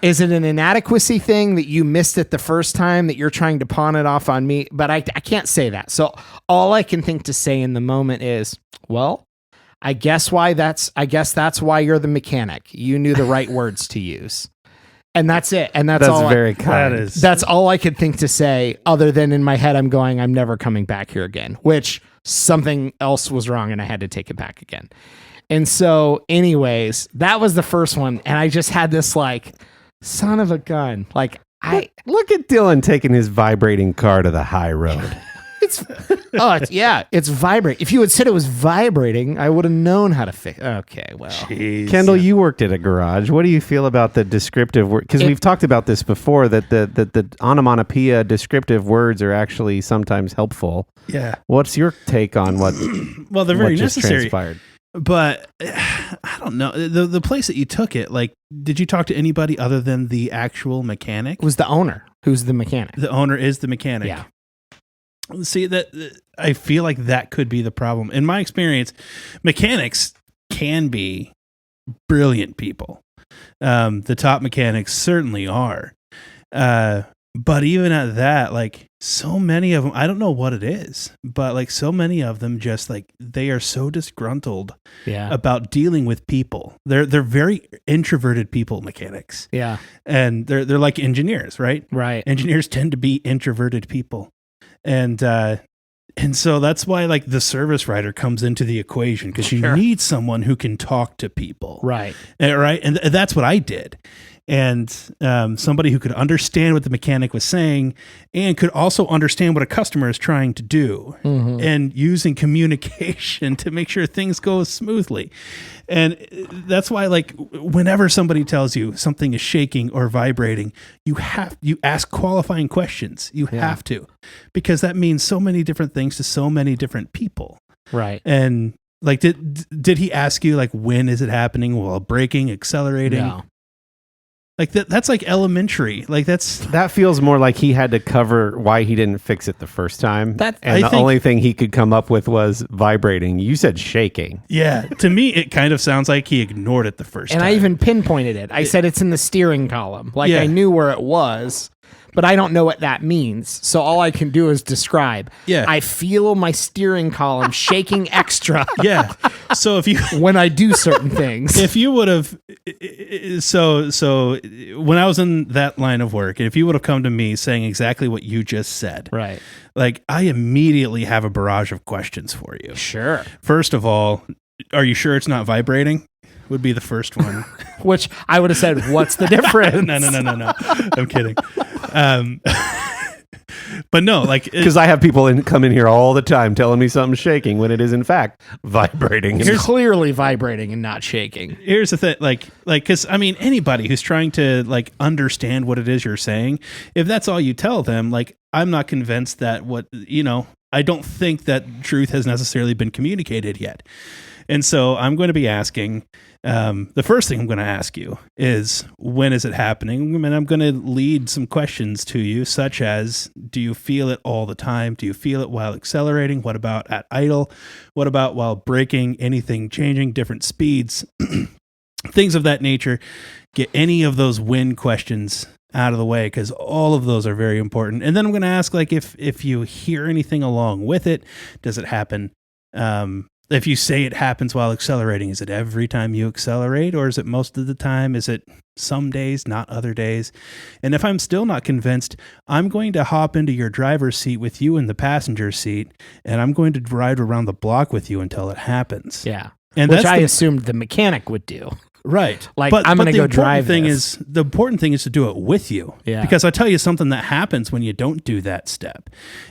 is it an inadequacy thing that you missed it the first time that you're trying to pawn it off on me? But I can't say that. So all I can think to say in the moment is, well, I guess that's why you're the mechanic. You knew the right words to use. And that's it. And that's all
very kind.
That's all I could think to say, other than in my head, I'm going, I'm never coming back here again, which something else was wrong and I had to take it back again. And so anyways, that was the first one. And I just had this like, son of a gun. Like
look at Dylan taking his vibrating car to the high road.
It's vibrating. If you had said it was vibrating, I would have known how to fix. Okay, well,
Jeez.
Kendall, you worked at a garage. What do you feel about the descriptive word? Because we've talked about this before, that the onomatopoeia descriptive words are actually sometimes helpful.
Yeah.
What's your take on what?
Well, they're very necessary.
Transpired?
But I don't know. The place that you took it, like, did you talk to anybody other than the actual mechanic?
It was the owner who's the mechanic.
The owner is the mechanic.
Yeah.
See, that I feel like that could be the problem. In my experience, mechanics can be brilliant people. The top mechanics certainly are. But even at that, like, so many of them, I don't know what it is, but like so many of them just like, they are so disgruntled about dealing with people. They're very introverted people, mechanics.
Yeah.
And they're like engineers, right?
Right.
Engineers tend to be introverted people. And so that's why like the service writer comes into the equation, because you need someone who can talk to people.
Right.
Right. And that's what I did. And somebody who could understand what the mechanic was saying and could also understand what a customer is trying to do, and using communication to make sure things go smoothly. And that's why, like, whenever somebody tells you something is shaking or vibrating, you ask qualifying questions. You have to, because that means so many different things to so many different people.
Right.
And like, did he ask you like, when is it happening? While braking, accelerating?
No.
Like that's like elementary. Like
that feels more like he had to cover why he didn't fix it the first time. Only thing he could come up with was vibrating. You said shaking.
Yeah. To me, it kind of sounds like he ignored it the first time.
And I even pinpointed it. I said it's in the steering column. Like I knew where it was, but I don't know what that means. So all I can do is describe.
Yeah.
I feel my steering column shaking extra
Yeah. So if you
when I do certain things.
if you would have so when I was in that line of work, and if you would have come to me saying exactly what you just said,
Right.
like I immediately have a barrage of questions for you.
Sure.
First of all, are you sure it's not vibrating? Would be the first one.
Which I would have said, what's the difference?
No. I'm kidding. But no, like
Because I have people come in here all the time telling me something's shaking when it is in fact vibrating.
It's clearly vibrating and not shaking.
here's the thing, like, because I mean, anybody who's trying to like understand what it is you're saying, if that's all you tell them, like, I'm not convinced that I don't think that truth has necessarily been communicated yet. And so I'm going to be asking, the first thing I'm going to ask you is, when is it happening? And I'm going to lead some questions to you, such as, do you feel it all the time? Do you feel it while accelerating? What about at idle? What about while braking? Anything changing, different speeds, things of that nature? Get any of those when questions out of the way, because all of those are very important. And then I'm going to ask, like, if you hear anything along with it, does it happen? If you say it happens while accelerating, is it every time you accelerate, or is it most of the time? Is it some days, not other days? And if I'm still not convinced, I'm going to hop into your driver's seat with you in the passenger seat, and I'm going to ride around the block with you until it happens.
Yeah.
And
Which
that's
I assumed the mechanic would do.
Right.
Like, I'm going to go drive this.
The important thing is to do it with you.
Yeah.
Because I tell you something that happens when you don't do that step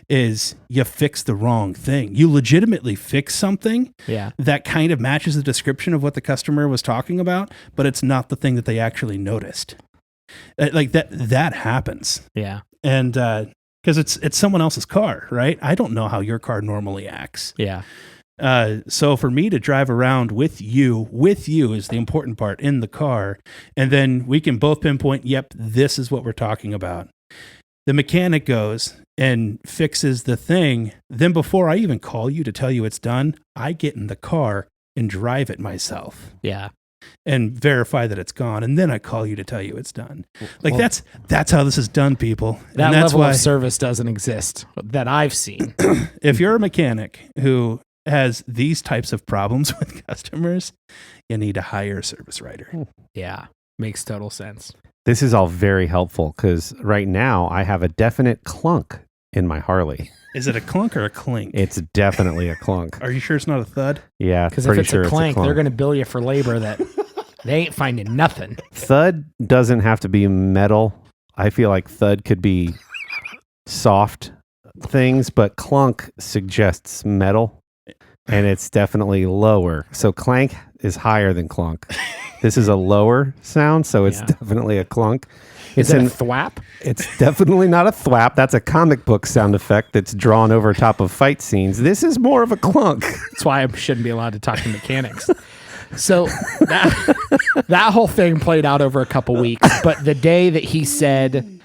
is you fix the wrong thing. You legitimately fix something that kind of matches the description of what the customer was talking about, but it's not the thing that they actually noticed. Like that happens.
Yeah.
And because it's someone else's car, right? I don't know how your car normally acts.
Yeah.
So for me to drive around with you is the important part in the car. And then we can both pinpoint, yep, this is what we're talking about. The mechanic goes and fixes the thing. Then before I even call you to tell you it's done, I get in the car and drive it myself.
Yeah.
And verify that it's gone. And then I call you to tell you it's done. Like, that's how this is done, people.
That
and that's
level
why,
of service doesn't exist that I've seen.
if you're a mechanic who has these types of problems with customers, you need to hire a service writer.
Yeah, makes total sense.
This is all very helpful because right now I have a definite clunk in my Harley.
Is it a clunk or a clink?
It's definitely a clunk.
Are you sure it's not a thud?
Yeah,
because
pretty
if it's
sure
a clank,
clunk.
they're going to bill you for labor that they ain't finding nothing.
Thud doesn't have to be metal. I feel like thud could be soft things, but clunk suggests metal. And it's definitely lower. So clank is higher than clunk. This is a lower sound, so it's definitely a clunk.
Is it a thwap?
It's definitely not a thwap. That's a comic book sound effect that's drawn over top of fight scenes. This is more of a clunk.
That's why I shouldn't be allowed to talk to mechanics. So that whole thing played out over a couple weeks. But the day that he said,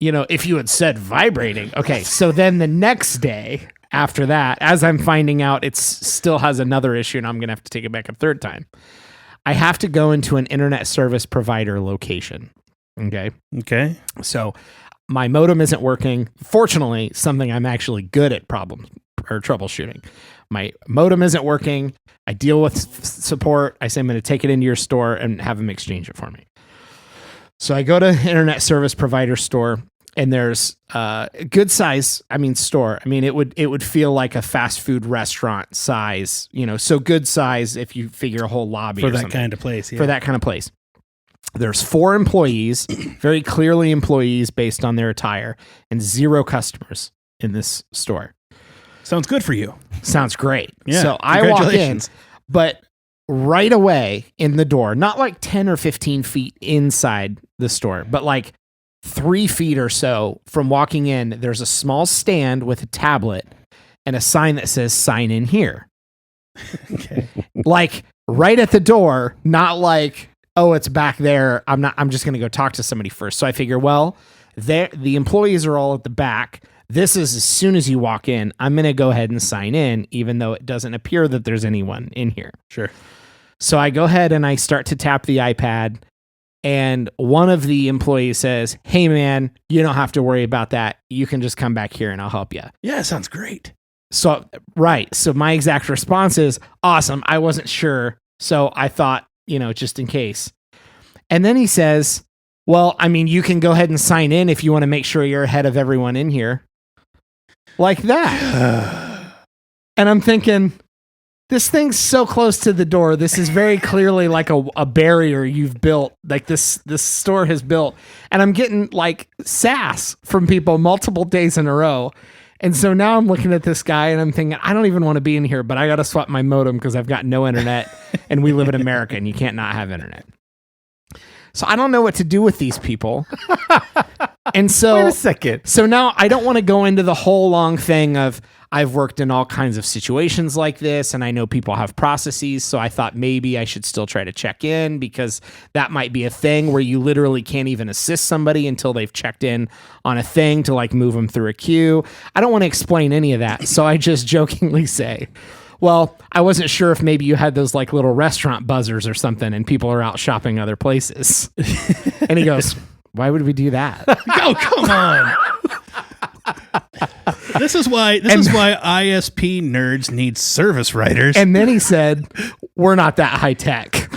if you had said vibrating. Okay, so then the next day after that, as I'm finding out it still has another issue and I'm going to have to take it back a third time, I have to go into an internet service provider location. Okay. So my modem isn't working. Fortunately, something I'm actually good at troubleshooting. My modem isn't working. I deal with support. I say, I'm going to take it into your store and have them exchange it for me. So I go to internet service provider store. And there's a good size, store. It would feel like a fast food restaurant size, so good size if you figure a whole lobby
for
or
that
something.
kind of place. Yeah.
For that kind of place. There's 4 employees, very clearly employees based on their attire, and 0 customers in this store.
Sounds good for you.
Sounds great.
Yeah.
So I walk in,
Congratulations.
but right away in the door, not like 10 or 15 feet inside the store, but like 3 feet or so from walking in, there's a small stand with a tablet and a sign that says sign in here.
Okay.
Like right at the door, not like, oh, it's back there. I'm just going to go talk to somebody first. So I figure, well, the employees are all at the back. This is as soon as you walk in, I'm going to go ahead and sign in, even though it doesn't appear that there's anyone in here.
Sure.
So I go ahead and I start to tap the iPad. And one of the employees says, "Hey man, you don't have to worry about that. You can just come back here and I'll help you."
Yeah, sounds great.
So, right. So my exact response is, "Awesome. I wasn't sure. So I thought, just in case." And then he says, "Well, I mean, you can go ahead and sign in if you want to make sure you're ahead of everyone in here." Like that. And I'm thinking, this thing's so close to the door. This is very clearly like a barrier you've built, like this store has built. And I'm getting like sass from people multiple days in a row. And so now I'm looking at this guy and I'm thinking, I don't even want to be in here, but I got to swap my modem because I've got no internet and we live in America and you can't not have internet. So I don't know what to do with these people. And so,
wait a second.
So now I don't want to go into the whole long thing of I've worked in all kinds of situations like this and I know people have processes. So I thought maybe I should still try to check in because that might be a thing where you literally can't even assist somebody until they've checked in on a thing to like move them through a queue. I don't want to explain any of that. So I just jokingly say, "Well, I wasn't sure if maybe you had those like little restaurant buzzers or something and people are out shopping other places." And he goes, "Why would we do that?"
Oh, come on. This is why ISP nerds need service writers.
And then he said, "We're not that high tech."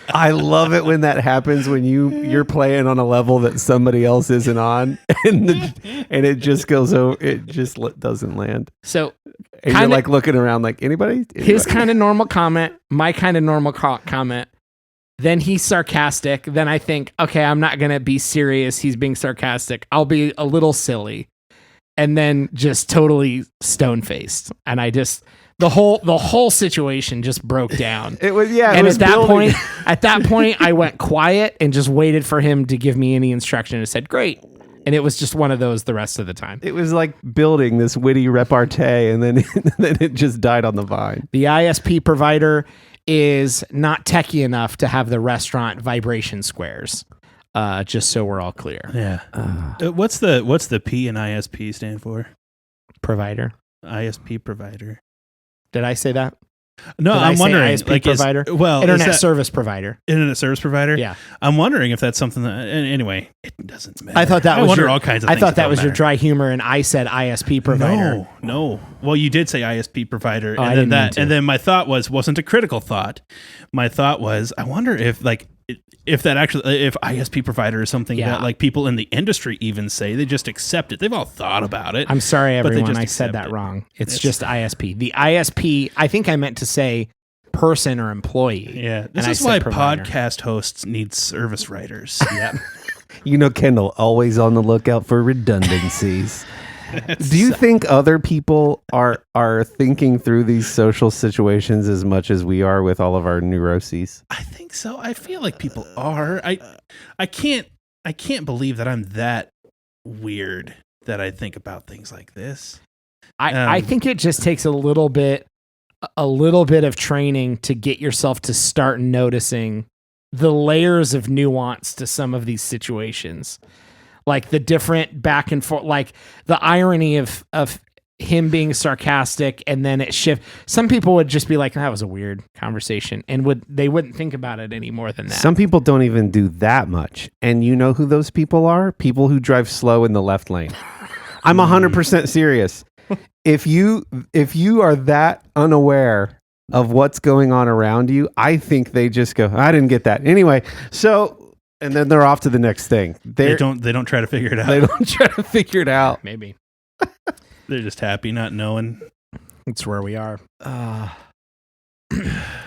I love it when that happens when you're playing on a level that somebody else isn't on, and it just goes over. It just doesn't land.
So
And you're like looking around like anybody?
His kind of normal comment, my kind of normal comment. Then he's sarcastic. Then I think, okay, I'm not going to be serious. He's being sarcastic. I'll be a little silly. And then just totally stone-faced. And I just, the whole situation just broke down.
It was, yeah.
And at that point, I went quiet and just waited for him to give me any instruction and said, "Great." And it was just one of those the rest of the time.
It was like building this witty repartee, and then it just died on the vine.
The ISP provider is not techie enough to have the restaurant vibration squares. Just so we're all clear.
Yeah. What's the P in ISP stand for?
Provider.
ISP provider.
Did I say that?
No,
Did
I'm wondering.
ISP provider. Internet service provider.
Internet service provider.
Yeah.
I'm wondering if that's something that. Anyway, it doesn't matter.
I thought that
I
was
wonder all kinds of.
I
things
thought that was
matter.
your dry humor, and I said ISP provider.
No. Well, you did say ISP provider,
Oh,
and then my thought wasn't a critical thought. My thought was, I wonder if ISP provider is something that like people in the industry even say. They just accept it. They've all thought about it.
I'm sorry,
but they
everyone.
just
I said
accept
that
it.
wrong. It's just ISP. The ISP. I think I meant to say person or employee.
Yeah, this
and
is
I
why
said provider.
podcast hosts need service writers.
Yep.
Kendall, always on the lookout for redundancies. Do you think other people are thinking through these social situations as much as we are with all of our neuroses?
I think so. I feel like people are. I can't believe that I'm that weird that I think about things like this.
I think it just takes a little bit of training to get yourself to start noticing the layers of nuance to some of these situations. Like the different back and forth, like the irony of him being sarcastic and then it shift. Some people would just be like, "That was a weird conversation," and they wouldn't think about it any more than that.
Some people don't even do that much. And you know who those people are? People who drive slow in the left lane. I'm 100% serious. If you are that unaware of what's going on around you, I think they just go, "I didn't get that." Anyway, and then they're off to the next thing.
They don't try to figure it out.
They don't try to figure it out.
Maybe
They're just happy not knowing.
it's where we are.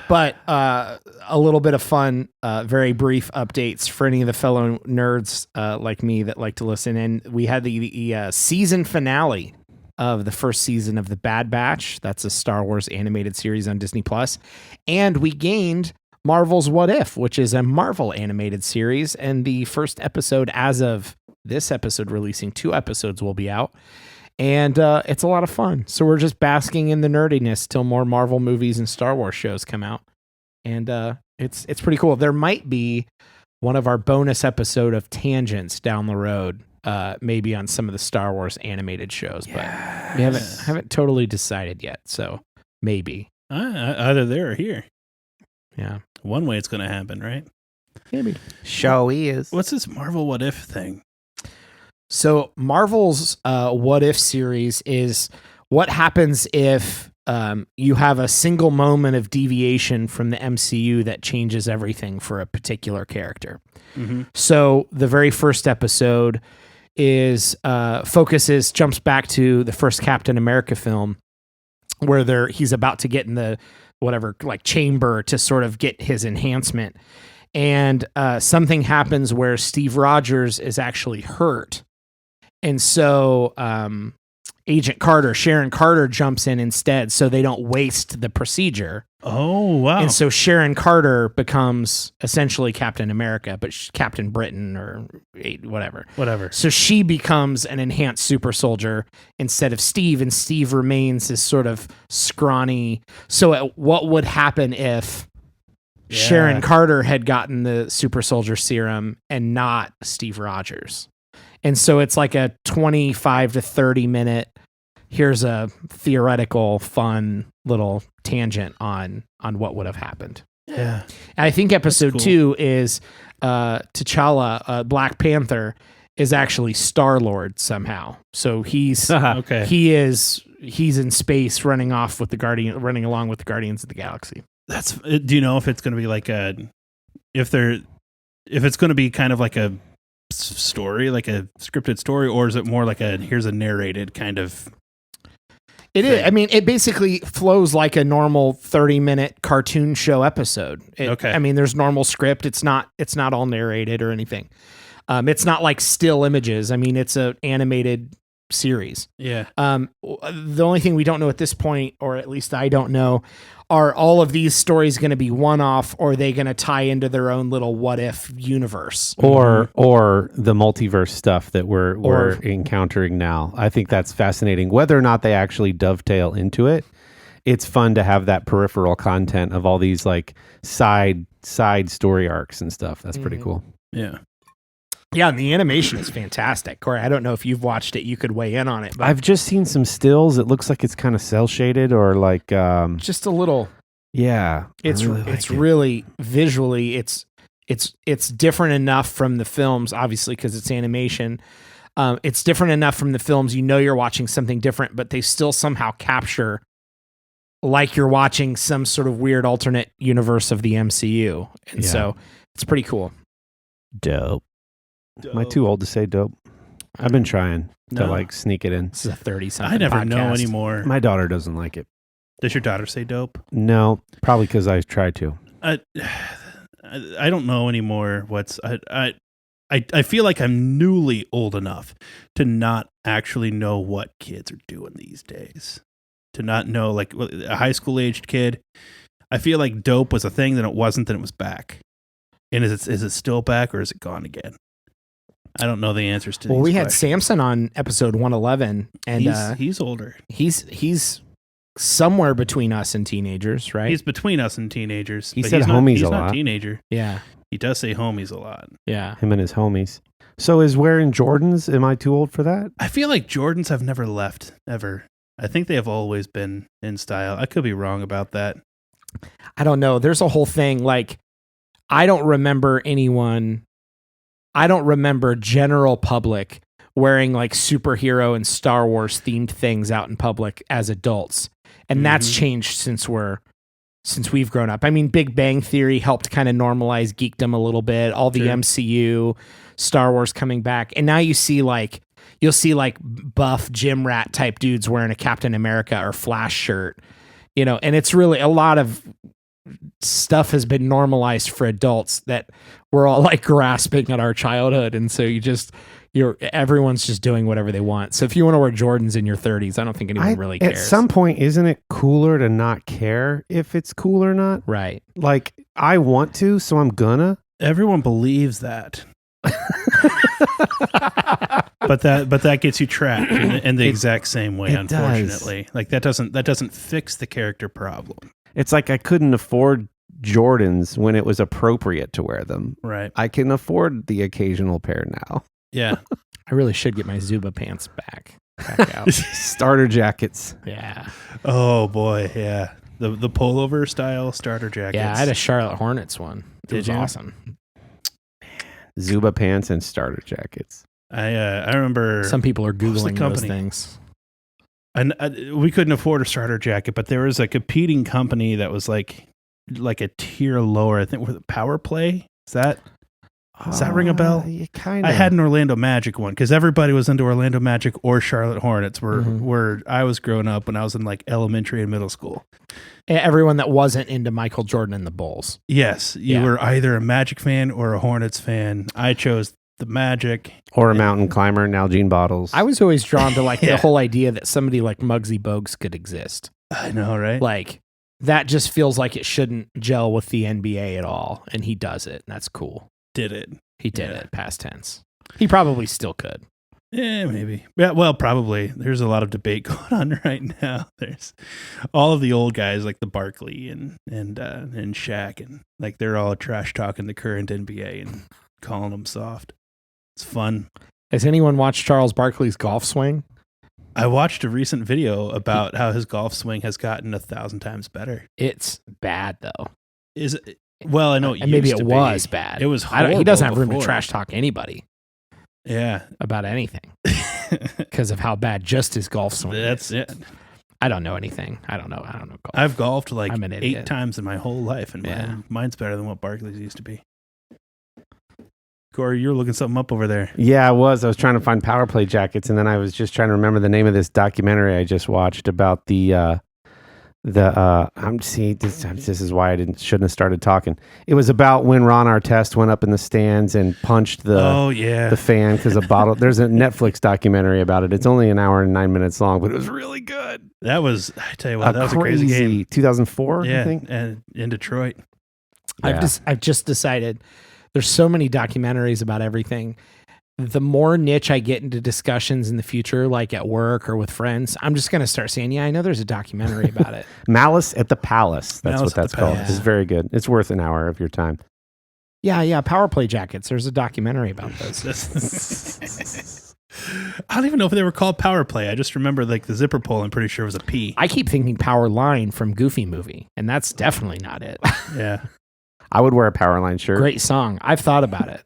But a little bit of fun, very brief updates for any of the fellow nerds like me that like to listen in. We had the season finale of the first season of The Bad Batch. That's a Star Wars animated series on Disney+. And we gained Marvel's What If, which is a Marvel animated series. And the first episode, as of this episode releasing, 2 episodes will be out. And it's a lot of fun. So we're just basking in the nerdiness till more Marvel movies and Star Wars shows come out. And it's pretty cool. There might be one of our bonus episode of tangents down the road, maybe on some of the Star Wars animated shows, but we haven't totally decided yet. So maybe
Either there or here.
Yeah.
One way it's going to happen, right?
Maybe.
Show is.
What's this Marvel What If thing?
So Marvel's What If series is what happens if you have a single moment of deviation from the MCU that changes everything for a particular character.
Mm-hmm.
So the very first episode is jumps back to the first Captain America film where he's about to get in the whatever like chamber to sort of get his enhancement. And something happens where Steve Rogers is actually hurt. And so Sharon Carter jumps in instead so they don't waste the procedure.
Oh, wow.
And so Sharon Carter becomes essentially Captain America, but Captain Britain or whatever.
Whatever.
So she becomes an enhanced super soldier instead of Steve, and Steve remains this sort of scrawny. So what would happen if Sharon Carter had gotten the super soldier serum and not Steve Rogers? And so it's like a 25 to 30 minute, here's a theoretical, fun little tangent on what would have happened.
Yeah.
And I think episode
cool.
2 is T'Challa, Black Panther, is actually Star-Lord somehow. So he's
Okay.
he's in space running along with the Guardians of the Galaxy.
Do you know if it's going to be like if it's going to be kind of like a story, like a scripted story, or is it more like here's a narrated kind of?
It is. I mean, it basically flows like a normal 30-minute cartoon show episode.
Okay.
I mean, there's normal script. It's not all narrated or anything. It's not like still images. I mean, it's an animated series.
Yeah.
The only thing we don't know at this point, or at least I don't know, are all of these stories going to be one-off, or are they going to tie into their own little what-if universe?
Or the multiverse stuff that we're encountering now. I think that's fascinating. Whether or not they actually dovetail into it, it's fun to have that peripheral content of all these like side story arcs and stuff. That's pretty cool.
Yeah.
Yeah, and the animation is fantastic. Corey, I don't know if you've watched it. You could weigh in on it. But
I've just seen some stills. It looks like it's kind of cell shaded or like
just a little.
Yeah,
It's really visually it's different enough from the films, obviously because it's animation. It's different enough from the films. You know you're watching something different, but they still somehow capture like you're watching some sort of weird alternate universe of the MCU, and so it's pretty cool.
Dope. Am I too old to say dope? I've been trying to like sneak it in.
This is a 30-something
I never
podcast.
know anymore.
My daughter doesn't like it.
Does your daughter say dope?
No, probably because I tried to.
I don't know anymore. I feel like I'm newly old enough to not actually know what kids are doing these days. To not know, like a high school aged kid. I feel like dope was a thing, then it wasn't, then it was back. And is it still back or is it gone again? I don't know the answers to these
Well, we had
questions.
Samson on episode 111, and
he's older.
He's somewhere between us and teenagers, right?
He's between us and teenagers.
He
but
said
he's
homies
he's
a
not
lot.
a teenager.
Yeah,
He does say homies a lot.
yeah.
Him and his homies. So is wearing Jordans, am I too old for that?
I feel like Jordans have never left, ever. I think they have always been in style. I could be wrong about that.
I don't know. There's a whole thing like I don't remember general public wearing like superhero and Star Wars themed things out in public as adults. And that's changed since we've grown up. I mean, Big Bang Theory helped kind of normalize geekdom a little bit. All the MCU, Star Wars coming back. And now you'll see like buff gym rat type dudes wearing a Captain America or Flash shirt, and it's really a lot of stuff has been normalized for adults that we're all like grasping at our childhood. And so everyone's just doing whatever they want. So if you want to wear Jordans in your 30s, I don't think anyone really cares.
At some point, isn't it cooler to not care if it's cool or not?
Right.
Like, I want to, so I'm gonna.
Everyone believes that. but that gets you trapped in the exact same way, unfortunately. Like that doesn't fix the character problem.
It's like I couldn't afford Jordans when it was appropriate to wear them.
Right.
I can afford the occasional pair now.
Yeah.
I really should get my Zuba pants back out.
Starter jackets.
Yeah.
Oh boy, yeah. The pullover style starter jackets.
Yeah, I had a Charlotte Hornets one. It was
you?
awesome.
Zuba pants and starter jackets.
I remember
Some people are
was the
Googling those
company?
things.
And we couldn't afford a starter jacket, but there was a competing company that was like a tier lower. I think with Power Play. Does that ring a bell?
Yeah, kind of.
I had an Orlando Magic one because everybody was into Orlando Magic or Charlotte Hornets where I was growing up when I was in like elementary and middle school.
Everyone that wasn't into Michael Jordan and the Bulls.
Yes, you were either a Magic fan or a Hornets fan. I chose the Magic.
Or a mountain climber, Nalgene bottles.
I was always drawn to like
Yeah.
the whole idea that somebody like Muggsy Bogues could exist.
I know, right?
Like that just feels like it shouldn't gel with the NBA at all. And he does it. And that's cool.
Did it.
He did
Yeah.
it past tense. He probably still could.
Yeah, maybe. Yeah, well, probably. There's a lot of debate going on right now. There's all of the old guys like the Barkley and Shaq, and like they're all trash talking the current NBA and calling them soft. It's fun.
Has anyone watched Charles Barkley's golf swing?
I watched a recent video about how his golf swing has gotten 1,000 times better.
It's bad though.
Is it? Well, I know it
And maybe
used
it
to be.
was bad.
It was
He
horrible
doesn't have room to
before.
trash talk anybody
Yeah.
about anything because of how bad just his golf swing
That's
is.
it.
I don't know anything. I don't know golf.
I've golfed like
I'm an
8
idiot.
times in my whole life, and
Yeah.
mine's better than what Barkley's used to be. Corey, you were looking something up over there.
Yeah, I was. I was trying to find Power Play jackets, and then I was just trying to remember the name of this documentary I just watched about this is why I shouldn't have started talking. It was about when Ron Artest went up in the stands and punched the fan because a bottle. There's a Netflix documentary about it. It's only an hour and 9 minutes long, but it was really good.
That was, I tell you what, that was a crazy game.
2004,
Yeah,
I think.
and in Detroit.
Yeah.
I've just decided there's so many documentaries about everything. The more niche I get into discussions in the future, like at work or with friends, I'm just going to start saying, yeah, I know there's a documentary about it.
Malice at the Palace. That's
Malice
what
at the
that's called.
Palace.
It's very good. It's worth an hour of your time.
Yeah. Power Play jackets. There's a documentary about those.
I don't even know if they were called Power Play. I just remember like the zipper pull, I'm pretty sure it was a P.
I keep thinking Power Line from Goofy Movie, and that's definitely not it.
Yeah.
I would wear a Powerline shirt.
Great song. I've thought about it.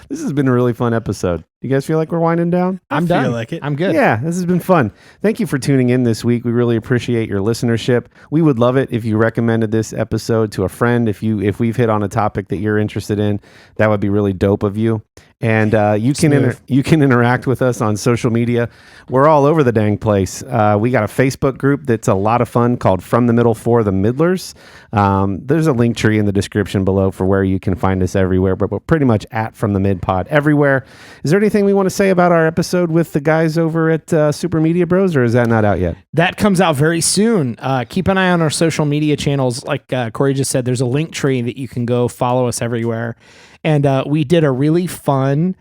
This has been a really fun episode. You guys feel like we're winding down?
I'm
feel
done.
like it.
I'm good.
Yeah, this has been fun. Thank you for tuning in this week. We really appreciate your listenership. We would love it if you recommended this episode to a friend. If we've hit on a topic that you're interested in, that would be really dope of you. And you can interact with us on social media. We're all over the dang place. We got a Facebook group that's a lot of fun called From the Middle for the Middlers. There's a link tree in the description below for where you can find us everywhere, but we're pretty much at From the Mid Pod everywhere. Is there anything we want to say about our episode with the guys over at Super Media Bros, or is that not out yet?
That comes out very soon. Keep an eye on our social media channels. Like Corey just said, there's a link tree that you can go follow us everywhere. And we did a really fun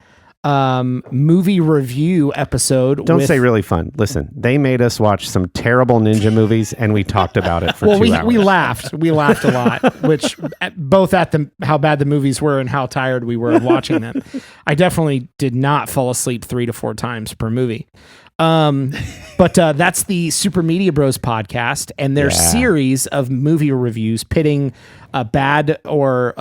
movie review episode.
Don't say really fun. Listen, they made us watch some terrible ninja movies, and we talked about it for 2 hours.
We laughed. We laughed a lot, which both at how bad the movies were and how tired we were of watching them. I definitely did not fall asleep 3 to 4 times per movie. But that's the Super Media Bros podcast and their series of movie reviews pitting bad or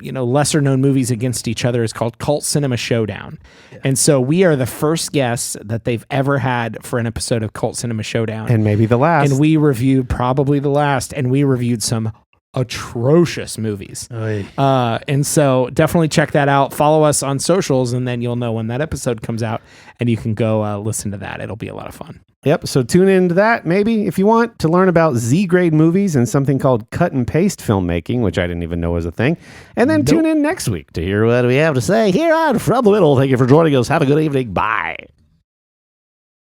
lesser known movies against each other is called Cult Cinema Showdown. And so we are the first guests that they've ever had for an episode of Cult Cinema Showdown.
And maybe the last.
And we reviewed probably the last, and we reviewed some atrocious movies. And so definitely check that out. Follow us on socials, and then you'll know when that episode comes out, and you can go listen to that. It'll be a lot of fun.
Yep. So tune into that maybe if you want to learn about Z-grade movies and something called cut and paste filmmaking, which I didn't even know was a thing. And then tune in next week to hear what we have to say here on From the Middle. Thank you for joining us. Have a good evening. Bye.